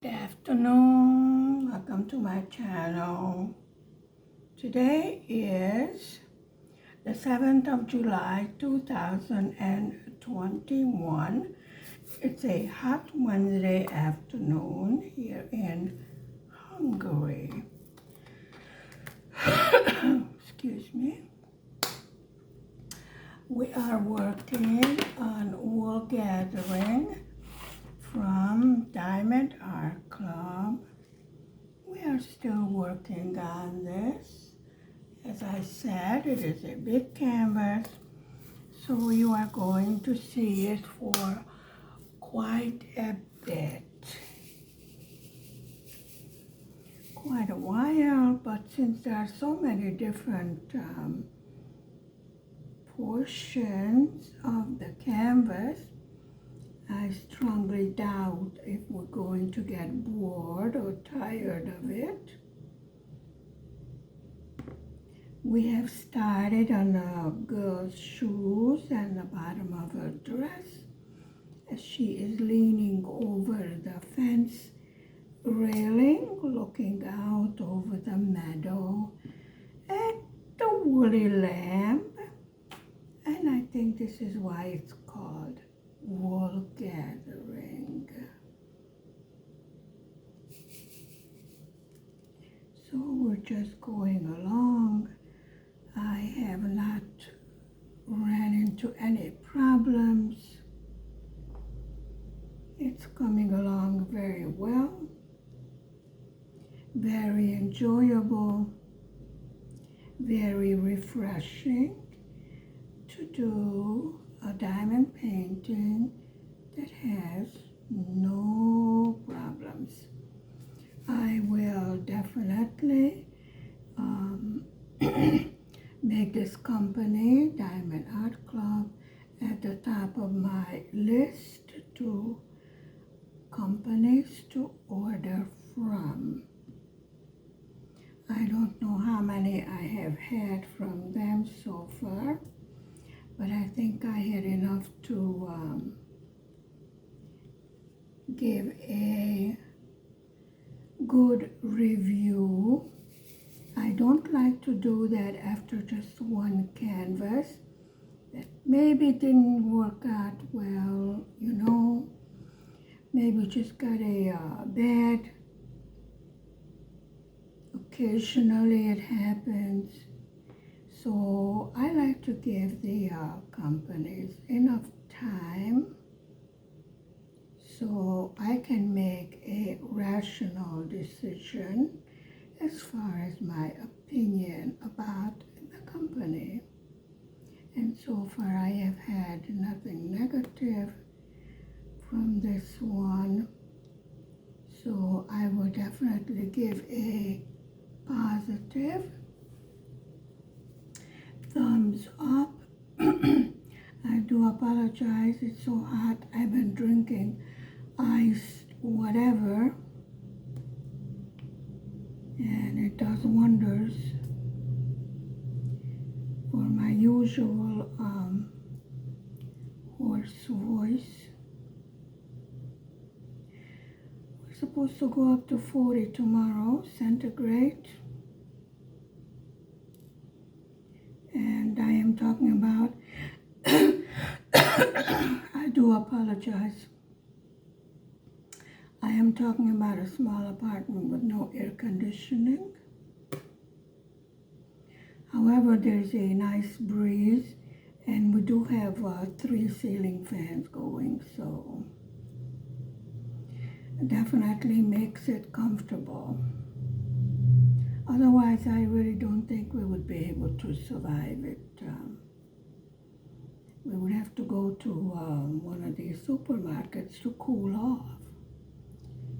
Good afternoon, welcome to my channel. Today is the 7th of July 2021. It's a hot Wednesday afternoon here in Hungary. Excuse me. We are working on wool gathering from Diamond Art Club. We are still working on this. As I said, it is a big canvas, so you are going to see it for quite a bit. Quite a while, but since there are so many different portions of the canvas, I strongly doubt if we're going to get bored or tired of it. We have started on a girl's shoes and the bottom of her dress as she is leaning over the fence railing, looking out over the meadow at the woolly lamb. And I think this is why it's called wool gathering. So we're just going along. I have not ran into any problems. It's coming along very well, very enjoyable, very refreshing to do a diamond painting that has no problems. I will definitely make this company, Diamond Art Club, at the top of my list to companies to order from. I don't know how many I have had from them so far, but I think I had enough to give a good review. I don't like to do that after just one canvas that maybe didn't work out well, you know. Maybe just got a bad. Occasionally it happens. So I like to give the companies enough time so I can make a rational decision as far as my opinion about the company. And so far I have had nothing negative from this one. So I will definitely give a positive thumbs up. I do apologize, it's so hot. I've been drinking iced whatever, and it does wonders for my usual hoarse voice. We're supposed to go up to 40 tomorrow, centigrade. And I am talking about, I do apologize. I am talking about a small apartment with no air conditioning. However, there's a nice breeze, and we do have 3 ceiling fans going, so it definitely makes it comfortable. Otherwise, I really don't think we would be able to survive it. We would have to go to one of these supermarkets to cool off,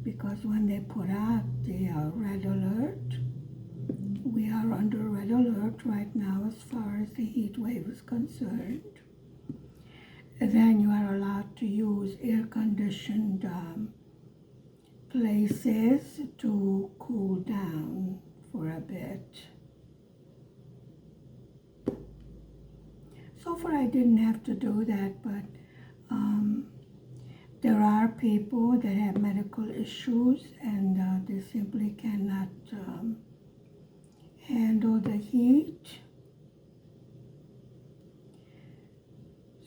because when they put out the red alert, we are under red alert right now as far as the heat wave is concerned. And then you are allowed to use air-conditioned places to cool down for a bit. So far I didn't have to do that, but There are people that have medical issues and they simply cannot handle the heat.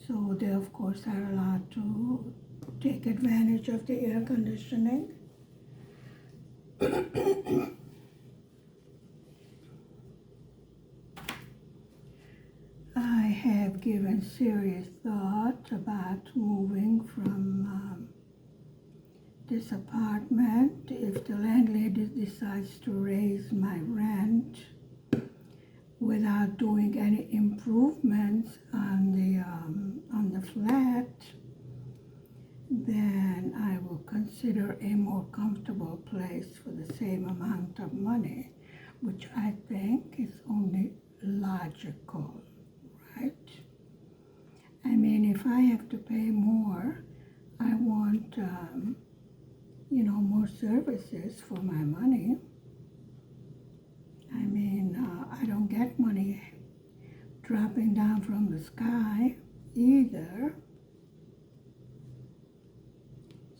So they of course are allowed to take advantage of the air conditioning. I have given serious thought about moving from this apartment if the landlady decides to raise my rent without doing any improvements on the flat. Then I will consider a more comfortable place for the same amount of money, which I think is only logical, right? I mean, if I have to pay more, I want, more services for my money. I mean, I don't get money dropping down from the sky either.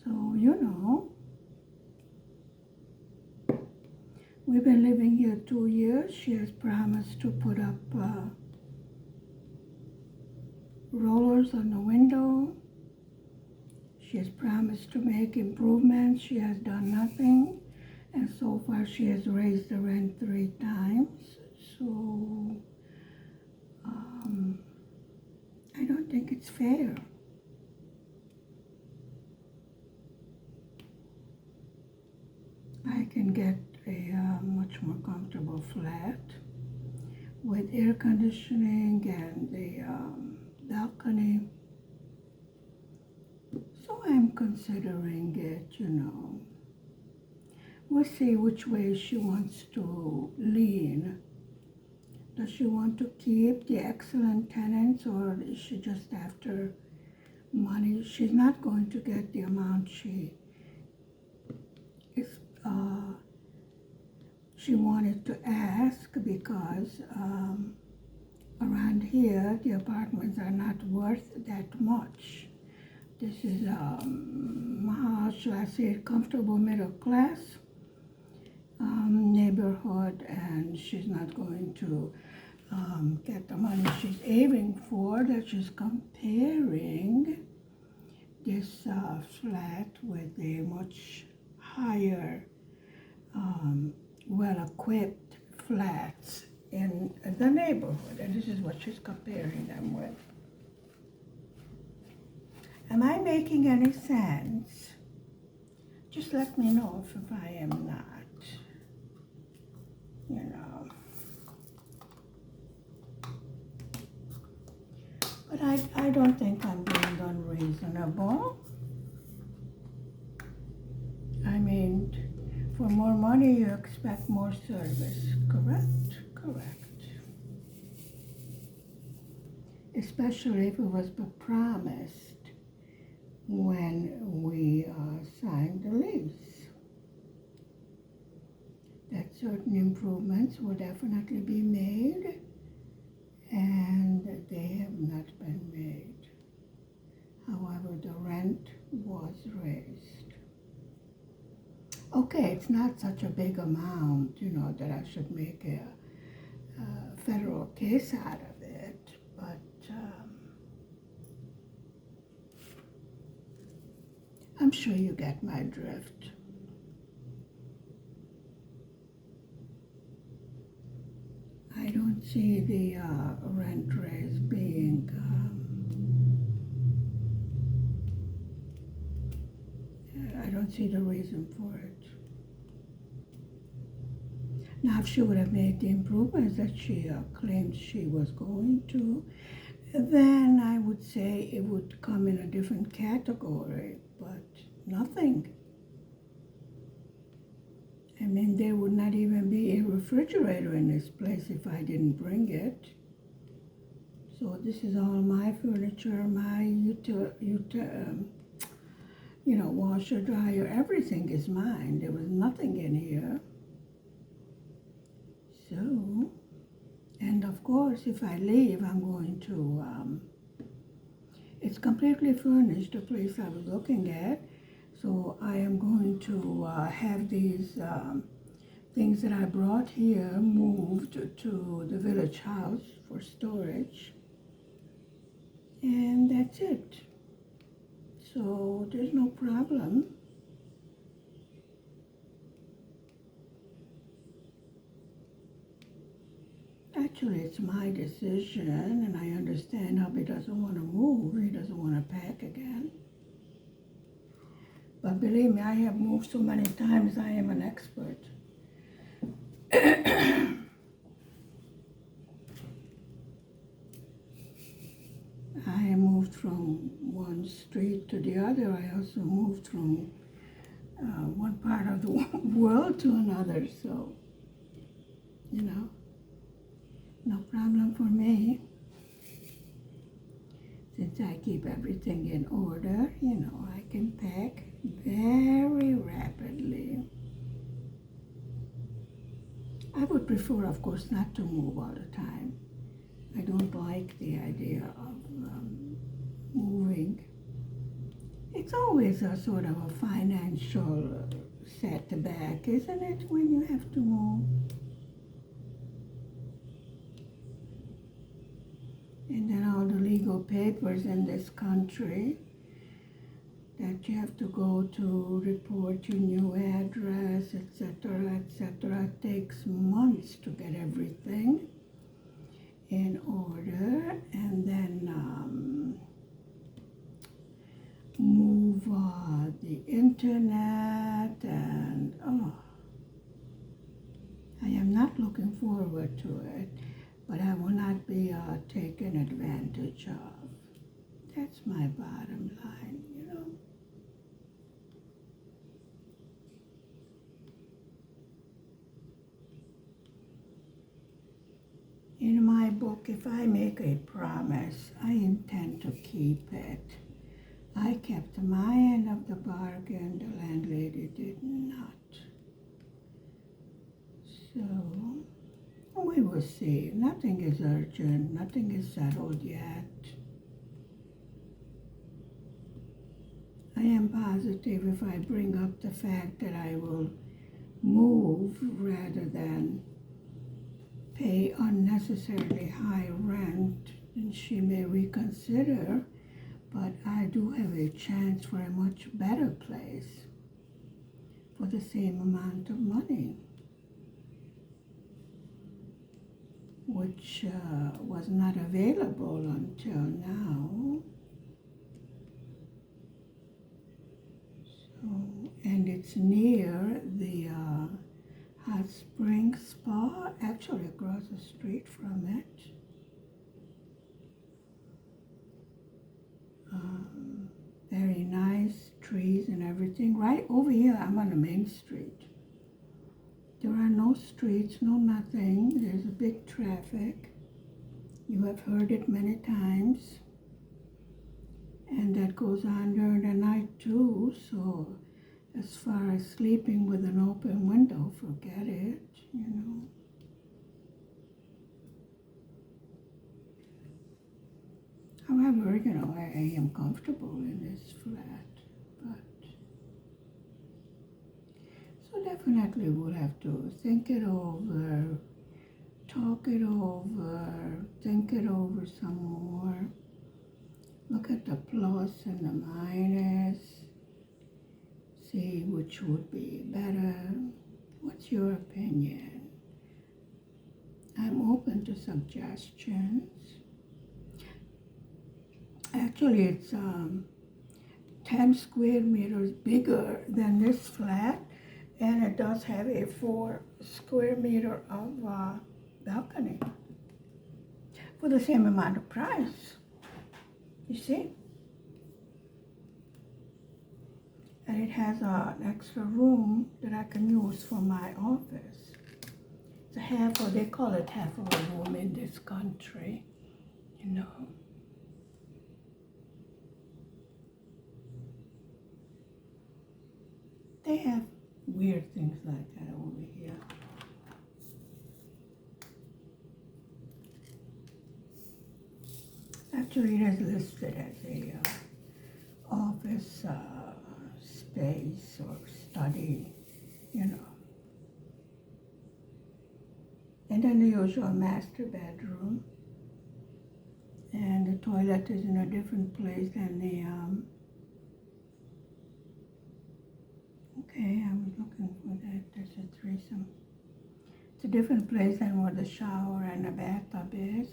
So, we've been living here 2 years. She has promised to put up rollers on the window. She has promised to make improvements. She has done nothing. And so far she has raised the rent 3 times. So I don't think it's fair. I can get a much more comfortable flat with air conditioning and the balcony. So I'm considering it, We'll see which way she wants to lean. Does she want to keep the excellent tenants, or is she just after money? She's not going to get the amount she wanted to ask, because around here the apartments are not worth that much. This is how should I say it, comfortable middle class neighborhood, and she's not going to get the money she's aiming for. That she's comparing this flat with a much higher, well-equipped flats in the neighborhood, and this is what she's comparing them with. Am I making any sense? Just let me know if I am not, But I don't think I'm being unreasonable. I mean, for more money you expect more service, correct? Correct. Especially if it was promised when we signed the lease, that certain improvements will definitely be made, and they have not been made. However, the rent was raised. Okay, it's not such a big amount, that I should make a federal case out of it, but I'm sure you get my drift. I don't see the rent raise being I don't see the reason for it. Now, if she would have made the improvements that she claimed she was going to, then I would say it would come in a different category, but nothing. I mean, there would not even be a refrigerator in this place if I didn't bring it. So this is all my furniture, my washer, dryer, everything is mine. There was nothing in here. So, and of course, if I leave, I'm going to, It's completely furnished, the place I was looking at. So I am going to have these things that I brought here moved to the village house for storage. And that's it. So there's no problem. Actually, it's my decision, and I understand hubby doesn't want to move. He doesn't want to pack again. But believe me, I have moved so many times, I am an expert. I have moved from one street to the other. I also moved from one part of the world to another. So, no problem for me. Since I keep everything in order, I can pack very rapidly. I would prefer, of course, not to move all the time. I don't like the idea of moving. It's always a sort of a financial setback, isn't it, when you have to move? And then all the legal papers in this country that you have to go to report your new address, etc., etc. It takes months to get everything in order, and then move the internet, and I am not looking forward to it, but I will not be taken advantage of. That's my bottom line, In my book, if I make a promise, I intend to keep it. I kept my end of the bargain, the landlady did not. So, we will see. Nothing is urgent, nothing is settled yet. I am positive if I bring up the fact that I will move rather than pay unnecessarily high rent, then she may reconsider, but I do have a chance for a much better place for the same amount of money, which was not available until now. So, and it's near the Hot Spring Spa, actually across the street from it. Very nice trees and everything. Right over here, I'm on the main street. There are no streets, no nothing. There's a big traffic. You have heard it many times. And that goes on during the night too, so as far as sleeping with an open window, forget it, However, I am comfortable in this flat, but so definitely we'll have to think it over, talk it over, think it over some more, look at the plus and the minus, see which would be better. What's your opinion? I'm open to suggestions. Actually, it's 10 square meters bigger than this flat, and it does have a 4 square meter of balcony for the same amount of price. You see? And it has an extra room that I can use for my office. It's they call it half of a room in this country, They have weird things like that over here. Actually, it is listed as a office space or study, you know. And then the usual master bedroom. And the toilet is in a different place than the, okay, I was looking for that. There's a threesome. It's a different place than where the shower and the bathtub is,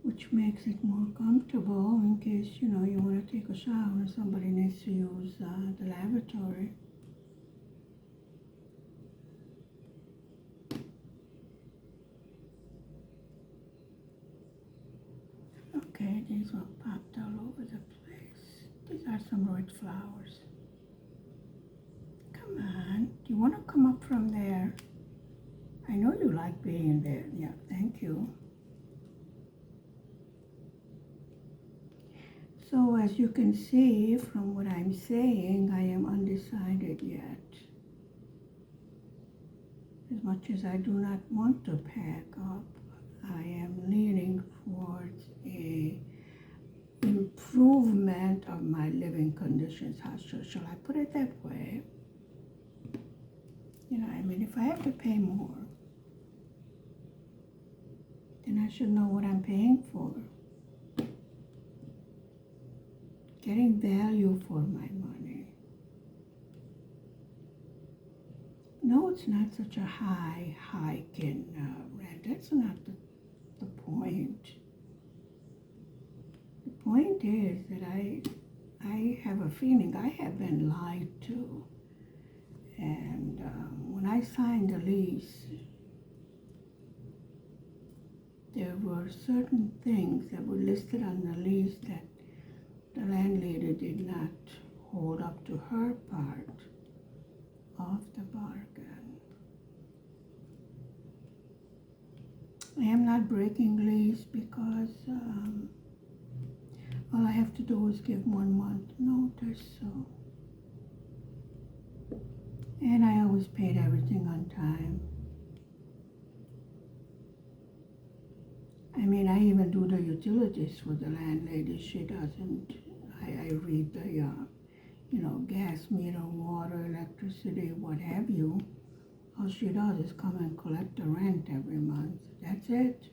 which makes it more comfortable in case, you know, you want to take a shower and somebody needs to use the lavatory. Okay, these were popped all over the place. These are some red flowers. Come on, do you want to come up from there? I know you like being there. Yeah, thank you. So as you can see from what I'm saying, I am undecided yet. As much as I do not want to pack up, I am leaning towards a improvement of my living conditions. How shall I put it that way? You know, I mean, if I have to pay more, then I should know what I'm paying for. Getting value for my money. No, it's not such a high hike in rent. That's not the point. The point is that I have a feeling I have been lied to. And when I signed the lease, there were certain things that were listed on the lease that the landlady did not hold up to her part of the bargain. I am not breaking lease because all I have to do is give 1 month notice. So, and I always paid everything on time. I mean, I even do the utilities for the landlady. She doesn't. I read the, you know, gas meter, water, electricity, what have you. All she does is come and collect the rent every month. That's it.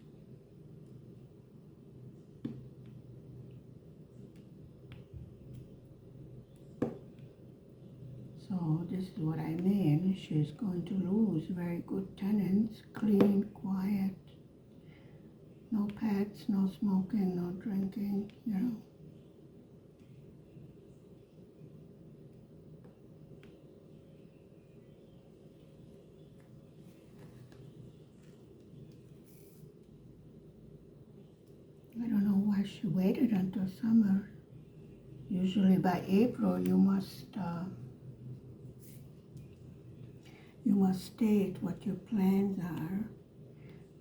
So this is what I mean. She's going to lose very good tenants, clean, quiet. No pets, no smoking, no drinking, you know. I don't know why she waited until summer. Usually by April you must state what your plans are,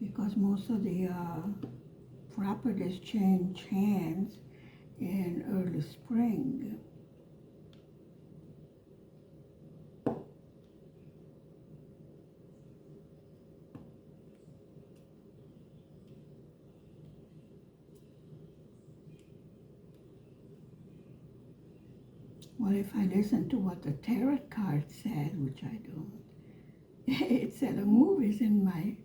because most of the properties change hands in early spring. Well, if I listen to what the tarot card said, which I don't, it said a movie's in my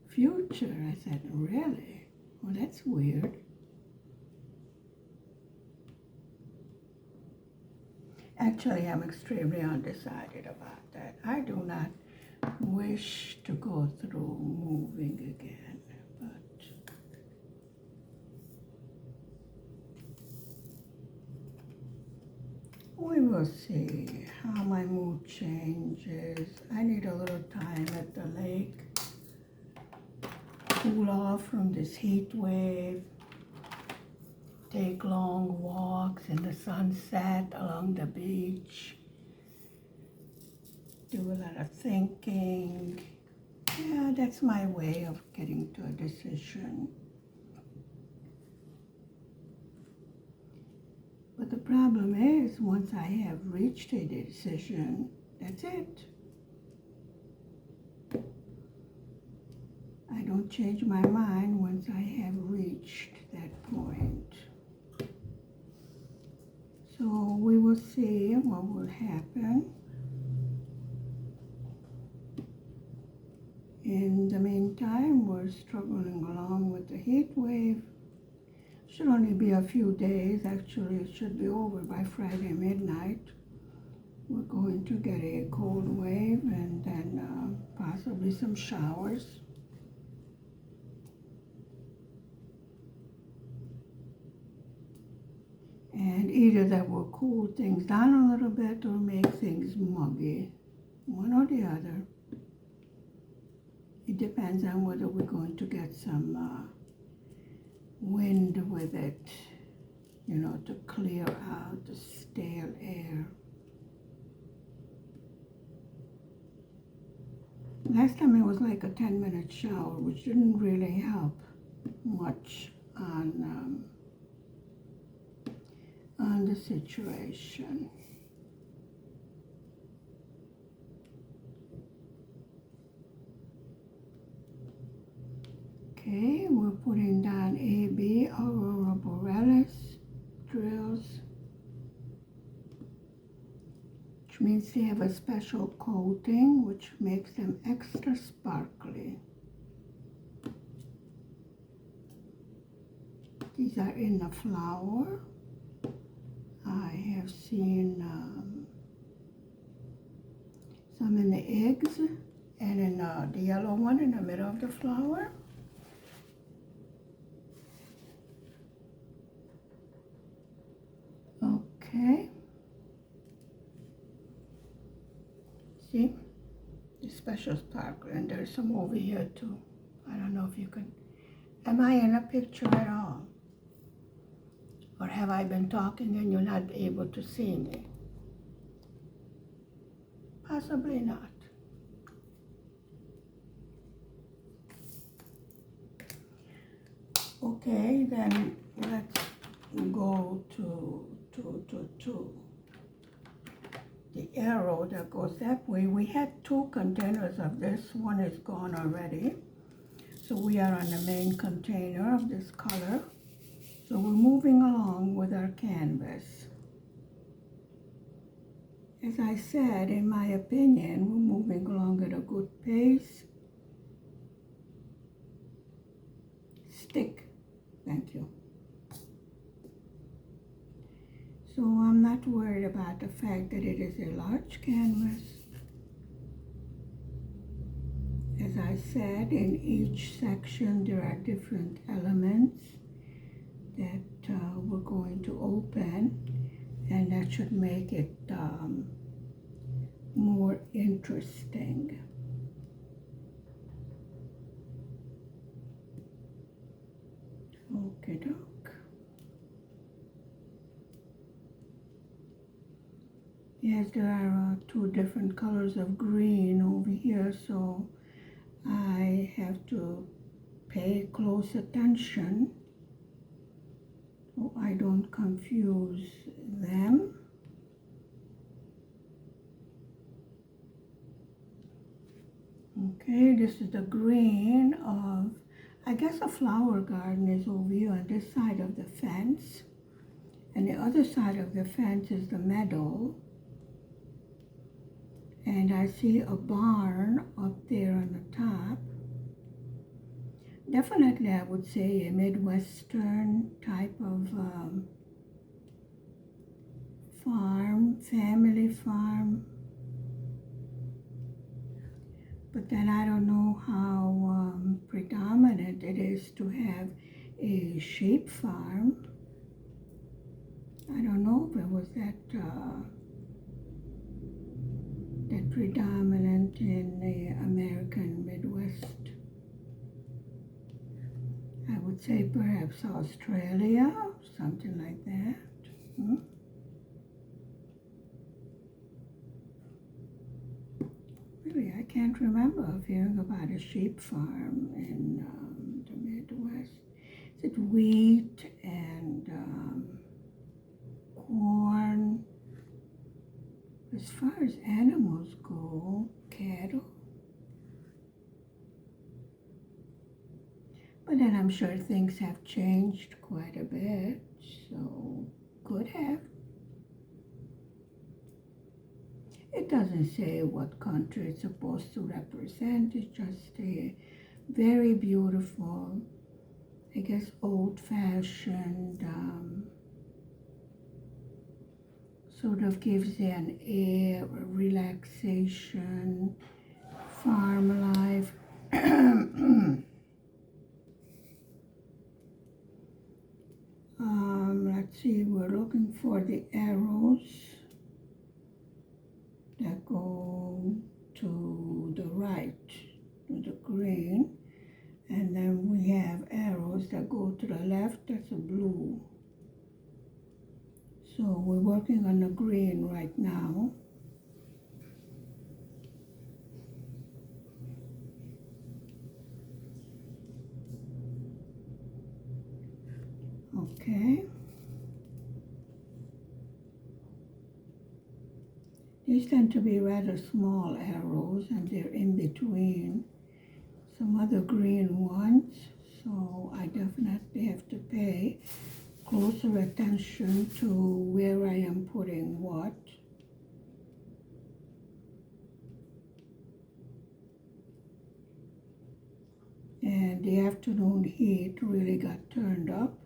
future. I said, really? Well, that's weird. Actually, I'm extremely undecided about that. I do not wish to go through moving again, but we will see how my mood changes. I need a little time at the lake, cool off from this heat wave, take long walks in the sunset along the beach, do a lot of thinking. Yeah, that's my way of getting to a decision. But the problem is, once I have reached a decision, that's it. I don't change my mind once I have reached that point. So we will see what will happen. In the meantime, we're struggling along with the heat wave. Should only be a few days. Actually, it should be over by Friday midnight. We're going to get a cold wave and then possibly some showers. And either that will cool things down a little bit or make things muggy. One or the other. It depends on whether we're going to get some wind with it, you know, to clear out the stale air. Last time it was like a 10-minute shower, which didn't really help much on the situation. Okay, we're putting down AB, Aurora Borealis drills, which means they have a special coating which makes them extra sparkly. These are in the flower. I have seen some in the eggs and in the yellow one in the middle of the flower. Okay. See? The special sparkle, and there's some over here too. I don't know if you can. Am I in a picture at all? Or have I been talking and you're not able to see me? Possibly not. Okay, then let's go to the arrow that goes that way. We had 2 containers of this. One is gone already. So we are on the main container of this color. So we're moving along with our canvas. As I said, in my opinion, we're moving along at a good pace. Stick. Thank you. So I'm not worried about the fact that it is a large canvas. As I said, in each section there are different elements that we're going to open, and that should make it more interesting. Okay, doke. Yes, there are 2 different colors of green over here, so I have to pay close attention so I don't confuse them. Okay, this is the green of, I guess a flower garden is over here on this side of the fence, and the other side of the fence is the meadow. And I see a barn up there on the top. Definitely, I would say a Midwestern type of farm, family farm. But then I don't know how predominant it is to have a sheep farm. I don't know if it was that predominant in the American Midwest. I would say perhaps Australia, something like that. Really, I can't remember of hearing about a sheep farm in the Midwest. Is it wheat and corn? As far as animals go, cattle. But then I'm sure things have changed quite a bit, so could have. It doesn't say what country it's supposed to represent. It's just a very beautiful, I guess, old-fashioned, sort of gives you an air, relaxation, farm life. Let's see, we're looking for the arrows that go to the right, to the green, and then we have arrows that go to the left, that's a blue. So we're working on the green right now. Okay. These tend to be rather small arrows and they're in between some other green ones. So I definitely have to pay closer attention to where I am putting what. And the afternoon heat really got turned up.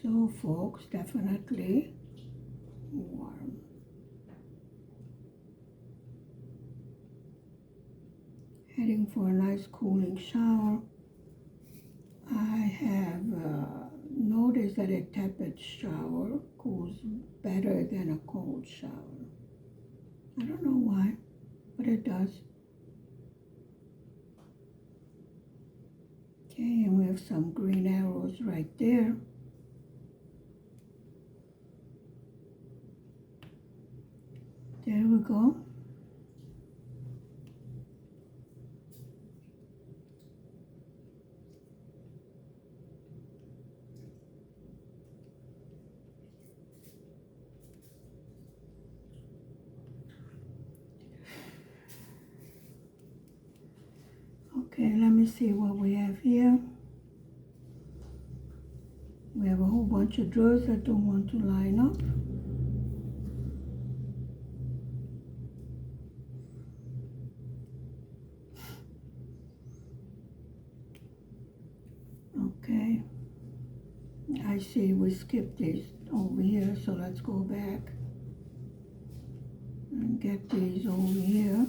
So folks, definitely warm. Heading for a nice cooling shower. I have noticed that a tepid shower cools better than a cold shower. I don't know why, but it does. Okay, and we have some green arrows right there. There we go. Okay, let me see what we have here. We have a whole bunch of drawers that don't want to line up. Okay, I see we skipped these over here, so let's go back and get these over here.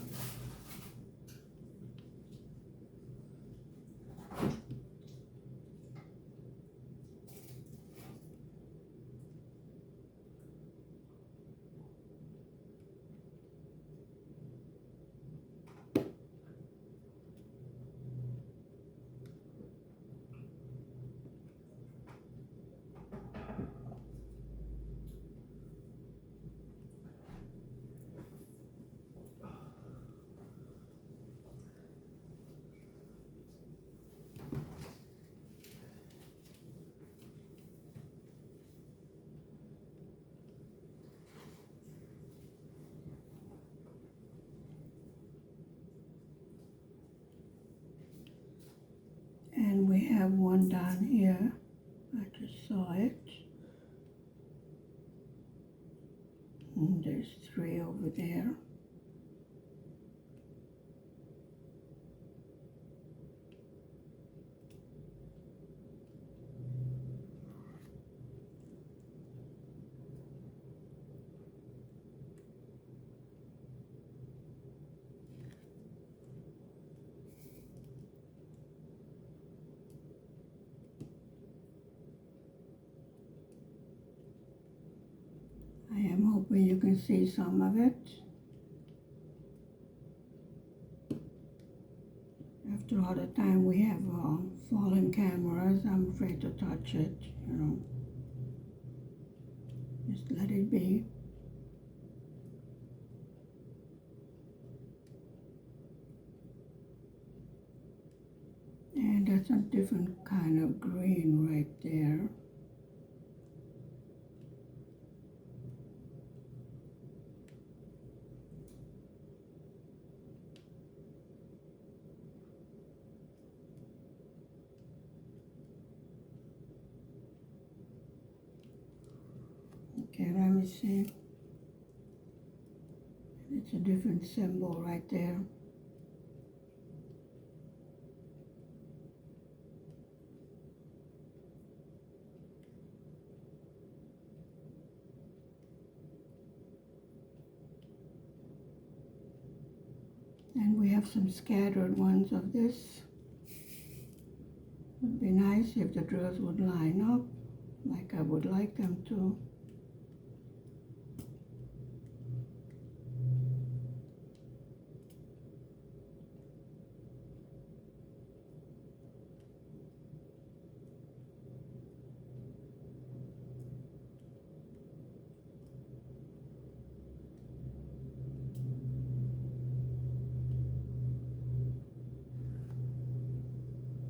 And we have one down here. I just saw it. And there's 3 over there. I am hoping you can see some of it. After all the time we have fallen cameras, I'm afraid to touch it, you know. Just let it be. And that's a different kind of green right there. let me see. It's a different symbol right there. And we have some scattered ones of this. It would be nice if the drills would line up like I would like them to.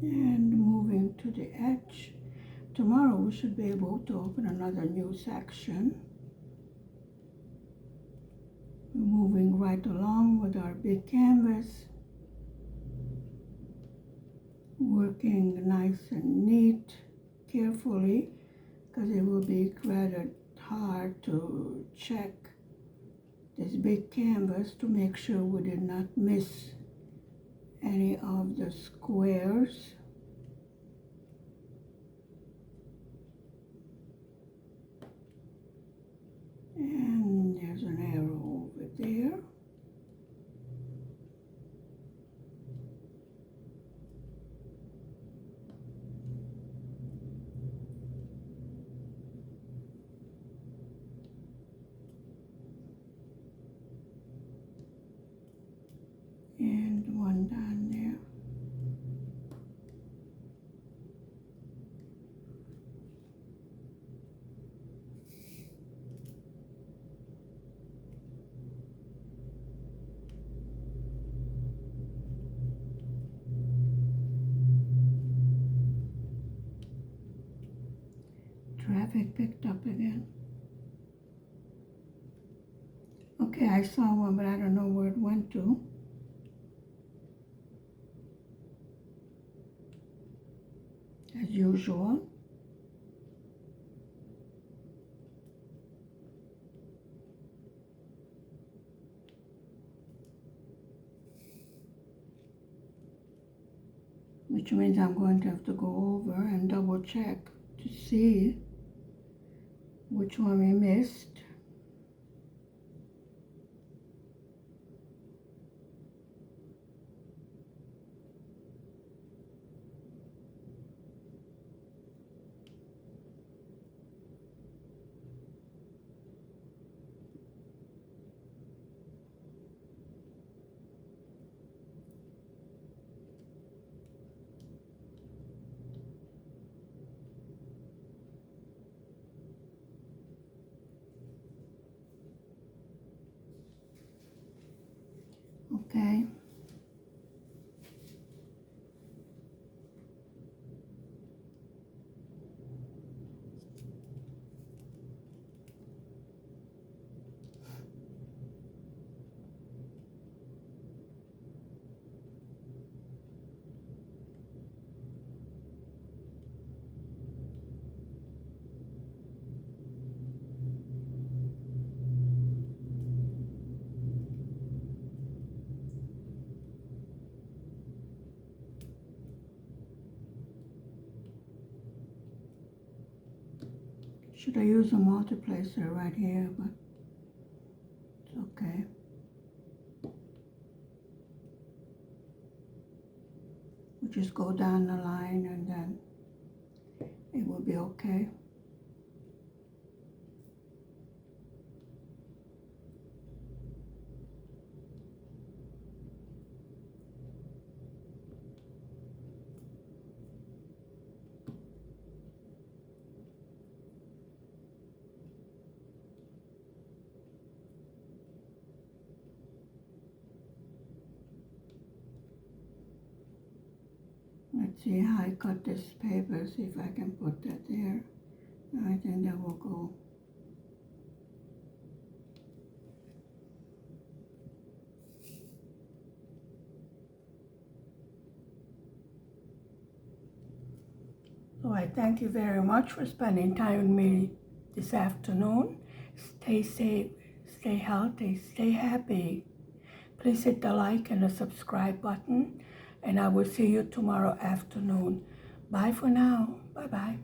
And moving to the edge. Tomorrow we should be able to open another new section. We're moving right along with our big canvas. Working nice and neat, carefully, because it will be rather hard to check this big canvas to make sure we did not miss any of the squares. And there's an arrow over there. And one down there. Traffic picked up again. Okay, I saw one, but I don't know where it went to. As usual. Which means I'm going to have to go over and double check to see which one we missed. Okay. Should I use a multiplacer right here, but it's okay. We'll just go down the line and then it will be okay. Let's see how I cut this paper, see if I can put that there. I think that will go. So I thank you very much for spending time with me this afternoon. Stay safe, stay healthy, stay happy. Please hit the like and the subscribe button, and I will see you tomorrow afternoon. Bye for now. Bye-bye.